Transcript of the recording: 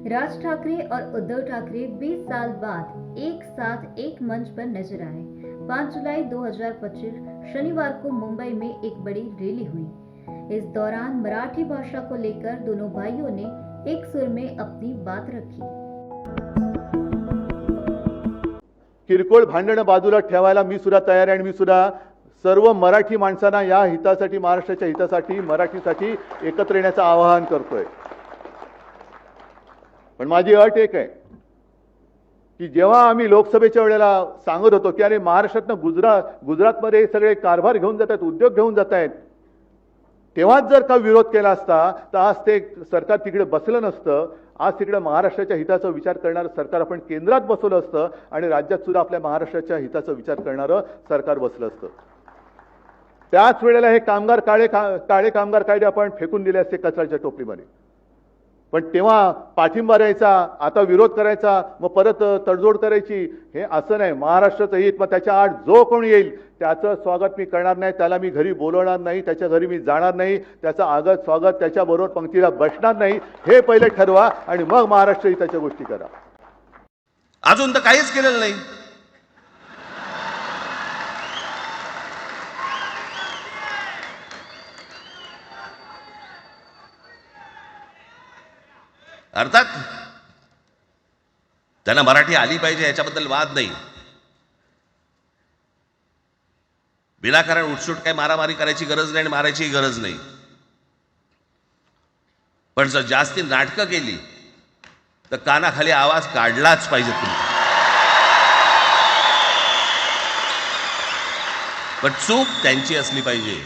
राज ठाकरे और उद्धव ठाकरे 20 साल बाद एक साथ एक मंच पर नजर आए। 5 जुलाई 2025 शनिवार को मुंबई में एक बड़ी रैली हुई। इस दौरान मराठी भाषा को लेकर दोनों भाइयों ने एक सुर में अपनी बात रखी। किरकोळ भांडणं बाजूला ठेवायला मी सुद्धा तयार आहे आणि मी सुद्धा सर्व मराठी माणसांना या हितासाठी, महाराष्ट्राच्या हितासाठी, मराठीसाठी एकत्र येण्याचं आवाहन करतोय। पण माझी अट एक आहे की जेव्हा आम्ही लोकसभेच्या वेळेला सांगत होतो की अरे महाराष्ट्रातनं गुजरातमध्ये सगळे कारभार घेऊन जातात, उद्योग घेऊन जात आहेत, तेव्हाच जर का विरोध केला असता तर आज ते सरकार तिकडे बसलं नसतं। आज तिकडे महाराष्ट्राच्या हिताचा विचार करणारं सरकार आपण केंद्रात बसवलं असतं आणि राज्यात सुद्धा आपल्या महाराष्ट्राच्या हिताचा विचार करणारं सरकार बसलं असतं। त्याच वेळेला हे काळे कामगार कायदे आपण फेकून दिले असते कचऱ्याच्या टोपलीमध्ये। पण तेव्हा पाठिंबा द्यायचा, आता विरोध करायचा, मग परत तडजोड करायची, हे असं नाही। महाराष्ट्राचं हित, मग त्याच्या आड जो कोणी येईल त्याचं स्वागत मी करणार नाही, त्याला मी घरी बोलवणार नाही, त्याच्या घरी मी जाणार नाही, त्याचं आगत स्वागत, त्याच्याबरोबर पंक्तीला बसणार नाही, हे पहिले ठरवा आणि मग महाराष्ट्र हिताच्या गोष्टी करा। अजून तर काहीच केलेलं नाही। अर्थात त्यांना मराठी आली पाहिजे याच्याबद्दल वाद नाही। विनाकारण उठसूट काय मारामारी करायची गरज नाही आणि मारायची गरज नाही। पण जर जास्ती नाटकं केली तर कानाखाली आवाज काढलाच पाहिजे तुम्ही। पण चूक त्यांची असली पाहिजे।